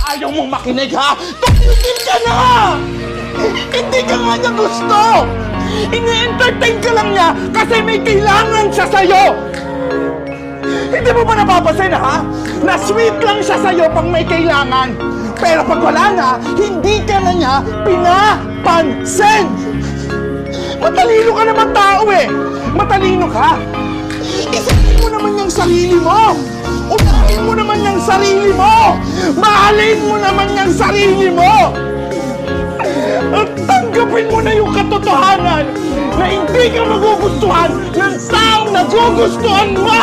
Ayaw mong makinig, ha? Tumigil ka na! Hindi ka nga niya gusto! Ini-entertain ka lang niya kasi may kailangan siya sa'yo! Hindi mo ba napapansin, ha? Na sweet lang siya sa'yo pag may kailangan. Pero pag wala na, hindi ka na niya pinapansin! Matalino ka naman tao eh! Matalino ka! Isipin mo naman yung sarili mo! Unahin mo naman yung sarili mo! Mahalin mo naman yung sarili mo! At tanggapin mo na yung katotohanan na hindi ka magugustuhan ng taong nagugustuhan mo!